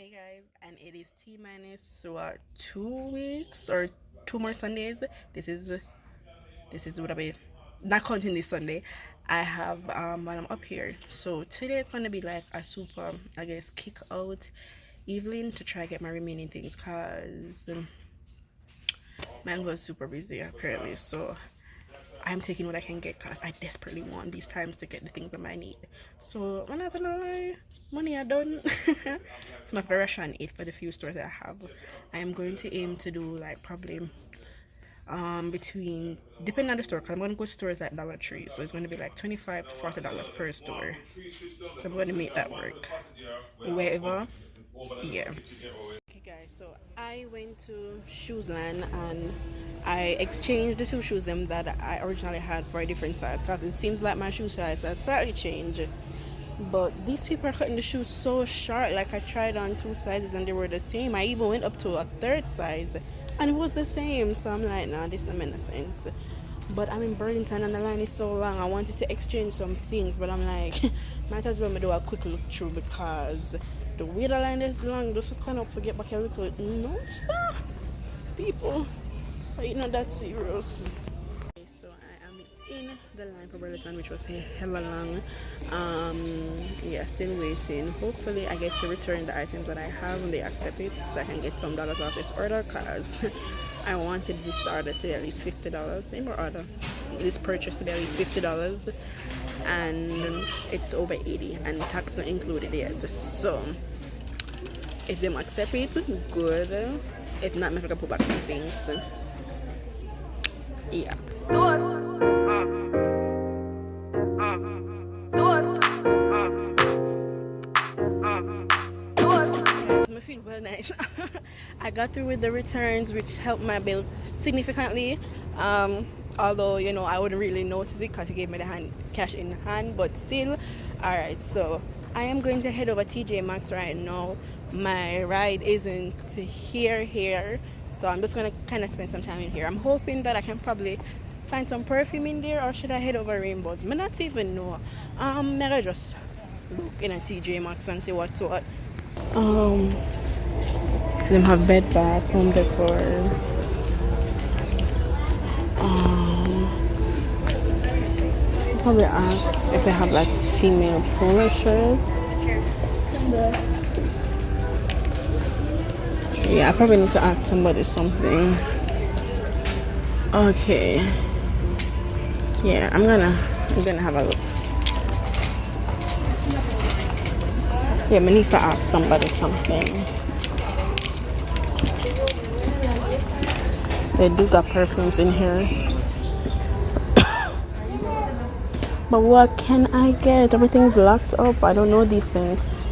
Hey guys, and it is T minus what 2 weeks or two more Sundays. This is what I mean. Not counting this Sunday. I have while I'm up here. So today it's gonna be like a super I guess kick out evening to try get my remaining things cause man was super busy apparently. So I'm taking what I can get because I desperately want these times to get the things that I need. So I'm not gonna lie, money I done. So I'm have to rush and eat for the few stores that I have. I am going to aim to do like probably between depending on the store because I'm gonna go to stores like Dollar Tree, so it's gonna be like $25 to $40 per store. So I'm gonna make that work. Wherever, yeah. Okay guys, so I went to Shoesland and I exchanged the two shoes them that I originally had for a different size because it seems like my shoe size has slightly changed. But these people are cutting the shoes so short, like I tried on two sizes and they were the same. I even went up to a third size and it was the same. So I'm like, nah, this doesn't make no sense. But I'm in Burlington and the line is so long. I wanted to exchange some things, but I'm like, might as well do a quick look through because the way the line is long, just to stand up, forget back a look. No, sir. People, are you not that serious? Okay, so I am in the line for Burlington, which was hella long. Yeah, still waiting. Hopefully, I get to return the items that I have and they accept it so I can get some dollars off this order because I wanted this order to be at least $50. Same order. This purchase to be at least $50 and it's over 80 and tax not included yet. So if they accept it, good. If not, maybe I can put back some things. Yeah. I feel well nice. I got through with the returns, which helped my bill significantly. Although I wouldn't really notice it because he gave me the cash in hand, but still. All right, so I am going to head over TJ Maxx right now. My ride isn't here, so I'm just gonna kind of spend some time in here. I'm hoping that I can probably find some perfume in there, or should I head over Rainbows? I not even know. Maybe just look in a TJ Maxx and see what's what. Them have bed bath, home decor. Probably ask if they have like female polo shirts. Yeah, I probably need to ask somebody something. Okay. Yeah, I'm gonna have a look. Yeah, I need to ask somebody something. They do got perfumes in here. But what can I get? Everything's locked up. I don't know these things.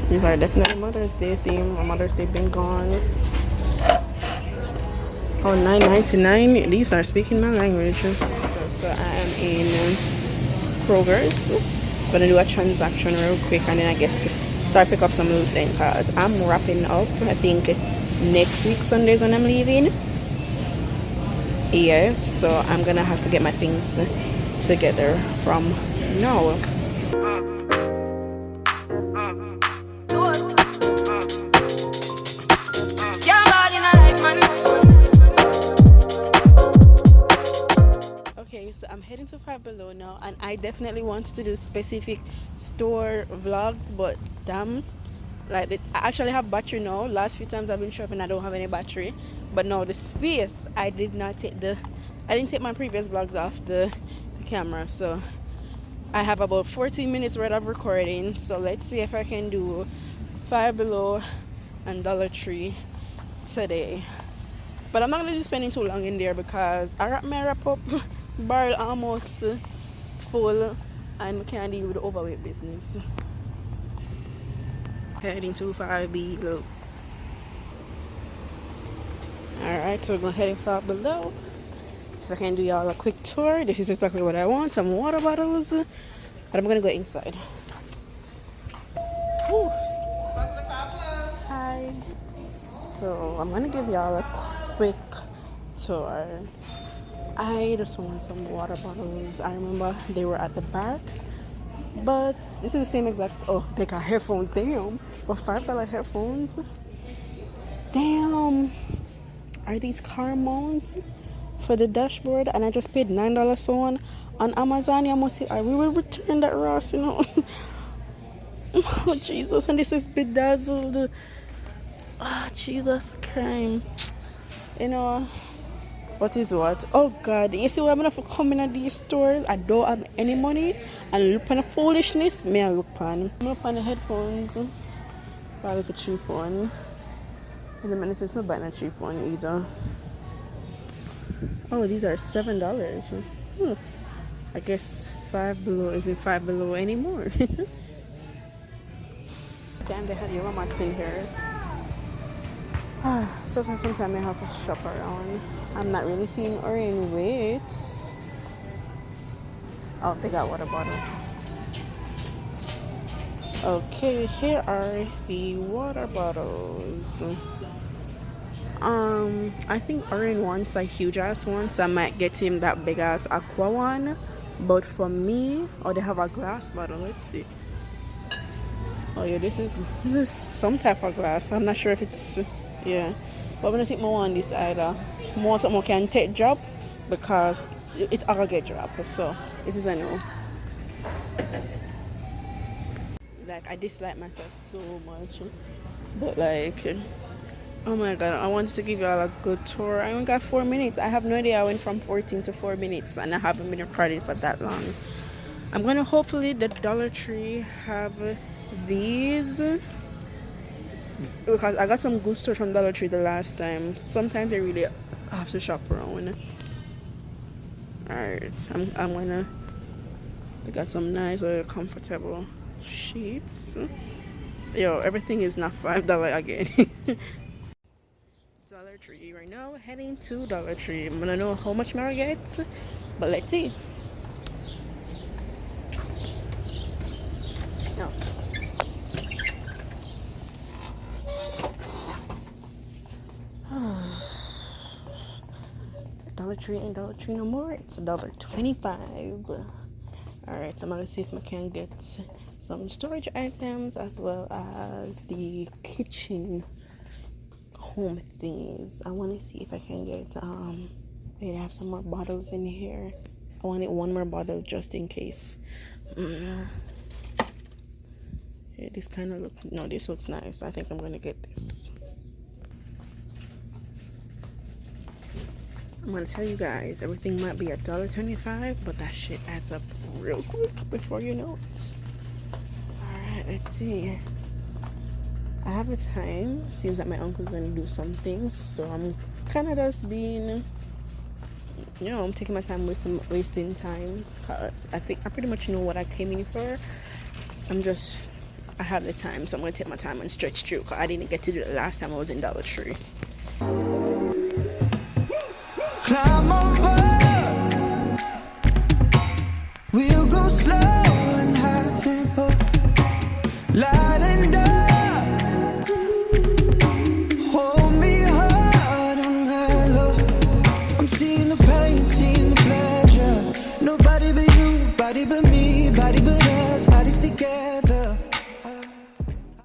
These are definitely Mother's Day theme. Mother's Day been gone. Oh, $9.99. These are speaking my language. So I am in Kroger's. Gonna do a transaction real quick and then I guess start pick up some loose end because I'm wrapping up. I think next week Sunday is when I'm leaving. Yes, so I'm gonna have to get my things together from now. Okay, so I'm heading to Five Below now, and I definitely wanted to do specific store vlogs, but damn, like I actually have battery now. Last few times I've been shopping, I don't have any battery, but now the space, I didn't take my previous vlogs off the camera, so I have about 14 minutes worth of recording. So let's see if I can do Five Below and Dollar Tree today. But I'm not gonna be spending too long in there because I wrap up barrel almost full and can't deal with the overweight business. Heading to 5B Below. Alright, so we're gonna head Five Below. So I can do y'all a quick tour. This is exactly what I want. Some water bottles. But I'm gonna go inside. Woo. Hi. So I'm gonna give y'all a quick tour. I just want some water bottles. I remember they were at the back, but this is the same exact. Oh, they got headphones. Damn, for $5 headphones. Damn, are these car mounts for the dashboard? And I just paid $9 for one on Amazon. I must say, we will return that, Ross. You know. Oh Jesus, and this is bedazzled. Oh Jesus Christ. You know. What is what? Oh God, you see what I'm gonna come in at these stores? I don't have any money and look on the foolishness. May I look on? I'm look on the headphones. I look a cheap one. In a minute since I'm buying a cheap one either. Oh, these are $7. I guess Five Below isn't Five Below anymore. Damn, they had Euro Maxx in here. So sometimes I have to shop around. I'm not really seeing orange weights. Oh, they got water bottles. Okay, here are the water bottles. I think orange wants a huge ass one, so I might get him that big ass aqua one. But for me, they have a glass bottle. Let's see. Oh yeah, this is some type of glass. I'm not sure if it's yeah. But I'm gonna take more on this either. More something can take drop because it all get dropped. So this is a no. Like I dislike myself so much. But like oh my god, I wanted to give you all a good tour. I only got 4 minutes. I have no idea I went from 14 to 4 minutes and I haven't been recording for that long. I'm gonna hopefully the Dollar Tree have these because I got some good stuff from Dollar Tree the last time. Sometimes I really have to shop around. Alright, I'm gonna I got some nice comfortable sheets. Yo, everything is not $5 again. Dollar Tree right now, heading to Dollar Tree. I'm gonna know how much more I get, but let's see. No. Dollar Tree ain't Dollar Tree no more. It's $1.25. Alright, so I'm gonna see if I can get some storage items as well as the kitchen home things. I want to see if I can get I have some more bottles in here. I wanted one more bottle just in case. Yeah, this kind of look no, this looks nice. I think I'm gonna get this. I'm gonna tell you guys, everything might be $1.25, but that shit adds up real quick before you know it. Alright, let's see. I have the time. Seems like my uncle's gonna do something, so I'm kind of just being, you know, I'm taking my time, wasting time, because I think I pretty much know what I came in for. I have the time, so I'm gonna take my time and stretch through, because I didn't get to do it last time I was in Dollar Tree.